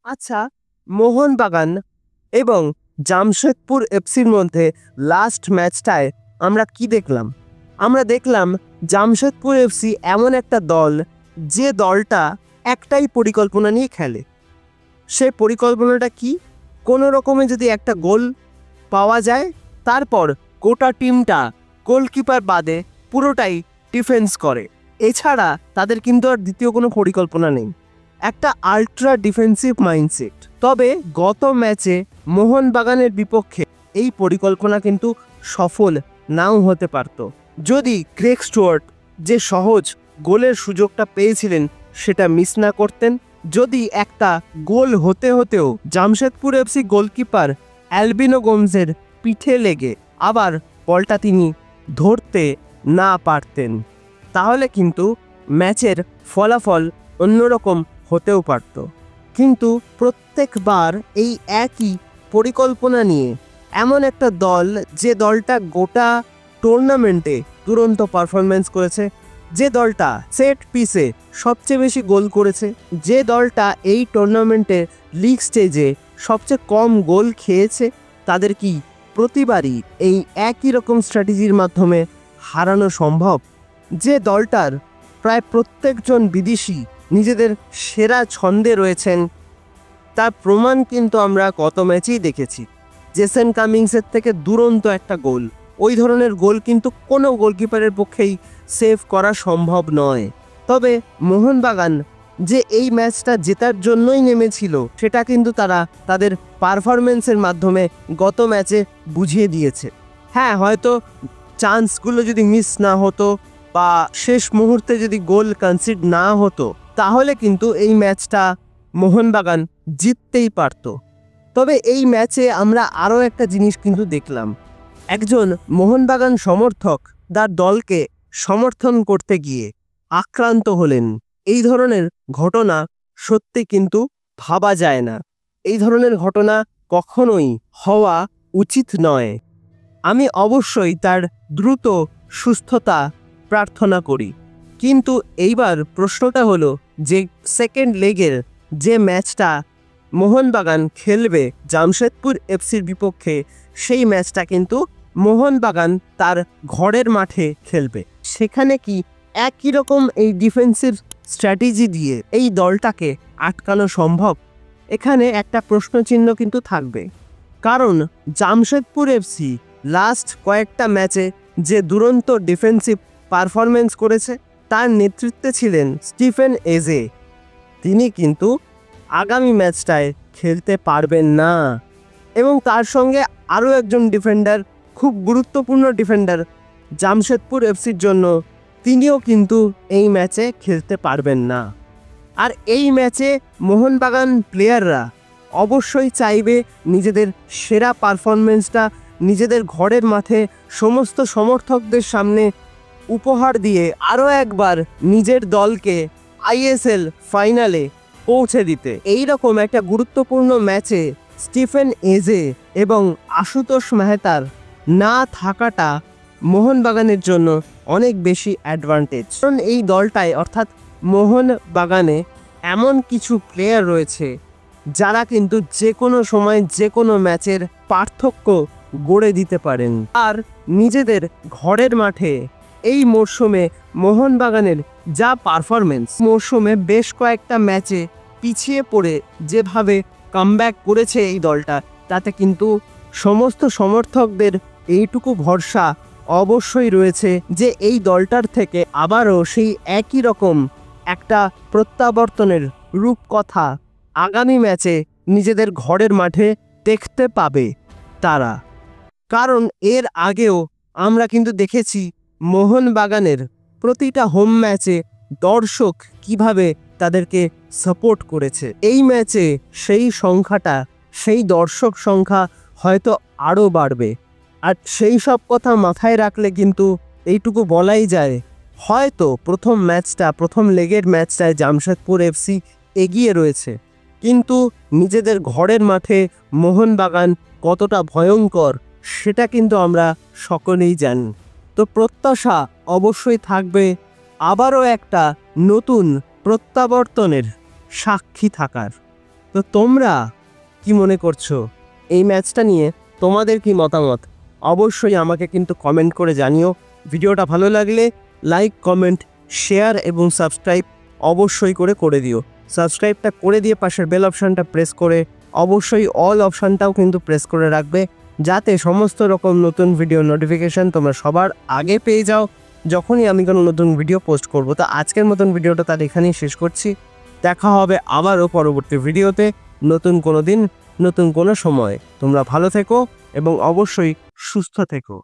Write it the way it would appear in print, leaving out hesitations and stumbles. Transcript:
আচ্ছা, মোহনবাগান এবং জামশেদপুর এফসির মধ্যে লাস্ট ম্যাচটায় আমরা কি দেখলাম? আমরা দেখলাম জামশেদপুর এফসি এমন একটা দল, যে দলটা একটাই পরিকল্পনা নিয়ে খেলে। সে পরিকল্পনাটা কি? কোনো রকমে যদি একটা গোল পাওয়া যায়, তারপর গোটা টিমটা গোলকিপার বাদে পুরোটাই ডিফেন্স করে। এছাড়া তাদের কিন্তু আর দ্বিতীয় কোনো পরিকল্পনা নেই, একটা আল্ট্রা ডিফেন্সিভ মাইন্ডসেট। তবে গত ম্যাচে মোহনবাগানের বিপক্ষে এই পরিকল্পনা কিন্তু সফল নাও হতে পারত, যদি ক্রেগ স্টুয়ার্ট যে সহজ গোলের সুযোগটা পেয়েছিলেন সেটা মিস না করতেন। যদি একটা গোল হতে হতেও জামশেদপুর এফসি গোলকিপার অ্যালবিনো গোমজের পিঠে লেগে আবার বলটা তিনি ধরতে না পারতেন, তাহলে কিন্তু ম্যাচের ফলাফল অন্যরকম হতেও পারত। কিন্তু প্রত্যেকবার এই একই পরিকল্পনা নিয়ে এমন একটা দল, যে দলটা গোটা টুর্নামেন্টে দুরন্ত পারফরমেন্স করেছে, যে দলটা সেট পিসে সবচেয়ে বেশি গোল করেছে, যে দলটা এই টুর্নামেন্টে লিগ স্টেজে সবচেয়ে কম গোল খেয়েছে, তাদের কি প্রতিবারই এই একই রকম স্ট্র্যাটেজির মাধ্যমে হারানো সম্ভব? যে দলটার প্রায় প্রত্যেকজন বিদেশি নিজেদের সেরা ছন্দে রয়েছেন, তার প্রমাণ কিন্তু আমরা গত ম্যাচেই দেখেছি। জেসন কামিংসের থেকে দুরন্ত একটা গোল, ওই ধরনের গোল কিন্তু কোনো গোলকিপারের পক্ষেই সেভ করা সম্ভব নয়। তবে মোহনবাগান যে এই ম্যাচটা জেতার জন্যই নেমেছিল, সেটা কিন্তু তারা তাদের পারফরমেন্সের মাধ্যমে গত ম্যাচে বুঝিয়ে দিয়েছে। হ্যাঁ, হয়তো চান্সগুলো যদি মিস না হতো বা শেষ মুহূর্তে যদি গোল কনসিড না হতো, তাহলে কিন্তু এই ম্যাচটা মোহনবাগান জিততেই পারত। তবে এই ম্যাচে আমরা আরও একটা জিনিস কিন্তু দেখলাম, একজন মোহনবাগান সমর্থক তার দলকে সমর্থন করতে গিয়ে আক্রান্ত হলেন। এই ধরনের ঘটনা সত্যি কিন্তু ভাবা যায় না, এই ধরনের ঘটনা কখনোই হওয়া উচিত নয়। আমি অবশ্যই তার দ্রুত সুস্থতা প্রার্থনা করি। কিন্তু এইবার প্রশ্নটা হলো যে সেকেন্ড লেগের যে ম্যাচটা মোহনবাগান খেলবে জামশেদপুর এফসির বিপক্ষে, সেই ম্যাচটা কিন্তু মোহনবাগান তার ঘরের মাঠে খেলবে। সেখানে কি একই রকম এই ডিফেন্সিভ স্ট্র্যাটেজি দিয়ে এই দলটাকে আটকানো সম্ভব? এখানে একটা প্রশ্নচিহ্ন কিন্তু থাকবে, কারণ জামশেদপুর এফসি লাস্ট কয়েকটা ম্যাচে যে দুরন্ত ডিফেন্সিভ পারফরমেন্স করেছে, তার নেতৃত্বে ছিলেন স্টিফেন এজে। তিনি কিন্তু আগামী ম্যাচটায় খেলতে পারবেন না, এবং তার সঙ্গে আরও একজন ডিফেন্ডার, খুব গুরুত্বপূর্ণ ডিফেন্ডার জামশেদপুর এফসির জন্য, তিনিও কিন্তু এই ম্যাচে খেলতে পারবেন না। আর এই ম্যাচে মোহনবাগান প্লেয়াররা অবশ্যই চাইবে নিজেদের সেরা পারফরমেন্সটা নিজেদের ঘরের মাঠে সমস্ত সমর্থকদের সামনে উপহার দিয়ে আরও একবার নিজের দলকে আইএসএল ফাইনালে পৌঁছে দিতে। এই রকম একটা গুরুত্বপূর্ণ ম্যাচে স্টিফেন এজে এবং আশুতোষ মেহতার না থাকাটা মোহনবাগানের জন্য অনেক বেশি অ্যাডভান্টেজ। কারণ এই দলটায় অর্থাৎ মোহনবাগানে এমন কিছু প্লেয়ার রয়েছে যারা কিন্তু যে কোনো সময় যে কোনো ম্যাচের পার্থক্য গড়ে দিতে পারেন। আর নিজেদের ঘরের মাঠে এই মরশুমে মোহনবাগানের যা পারফরমেন্স, মরশুমে বেশ কয়েকটা ম্যাচে পিছিয়ে পড়ে যেভাবে কামব্যাক করেছে এই দলটা, তাতে কিন্তু সমস্ত সমর্থকদের এইটুকু ভরসা অবশ্যই রয়েছে যে এই দলটার থেকে আবারও সেই একই রকম একটা প্রত্যাবর্তনের রূপকথা আগামী ম্যাচে নিজেদের ঘরের মাঠে দেখতে পাবে তারা। কারণ এর আগেও আমরা কিন্তু দেখেছি মোহনবাগানের প্রতিটা হোম ম্যাচে দর্শক কিভাবে তাদেরকে সাপোর্ট করেছে। এই ম্যাচে সেই সংখ্যাটা, সেই দর্শক সংখ্যা হয়তো আরও বাড়বে। আর সেই সব কথা মাথায় রাখলে কিন্তু এইটুকু বলাই যায়, হয়তো প্রথম লেগের ম্যাচটায় জামশেদপুর এফসি এগিয়ে রয়েছে, কিন্তু নিজেদের ঘরের মাঠে মোহনবাগান কতটা ভয়ঙ্কর সেটা কিন্তু আমরা সকলেই জানি। তো প্রত্যাশা অবশ্যই থাকবে আবারও একটা নতুন প্রত্যাবর্তনের সাক্ষী থাকার। তো তোমরা কি মনে করছো এই ম্যাচটা নিয়ে? তোমাদের কি মতামত অবশ্যই আমাকে কিন্তু কমেন্ট করে জানিও। ভিডিওটা ভালো লাগলে লাইক, কমেন্ট, শেয়ার এবং সাবস্ক্রাইব অবশ্যই করে দিও। সাবস্ক্রাইবটা করে দিয়ে পাশের বেল অপশানটা প্রেস করে অবশ্যই অল অপশানটাও কিন্তু প্রেস করে রাখবে, যাতে সমস্ত রকম নতুন ভিডিও নোটিফিকেশান তোমরা সবার আগে পেয়ে যাও যখনই আমি কোনো নতুন ভিডিও পোস্ট করব। তো আজকের মতন ভিডিওটা তার এখানেই শেষ করছি। দেখা হবে আবারও পরবর্তী ভিডিওতে, নতুন কোনো দিন, নতুন কোনো সময়। তোমরা ভালো থেকো এবং অবশ্যই সুস্থ থেকো।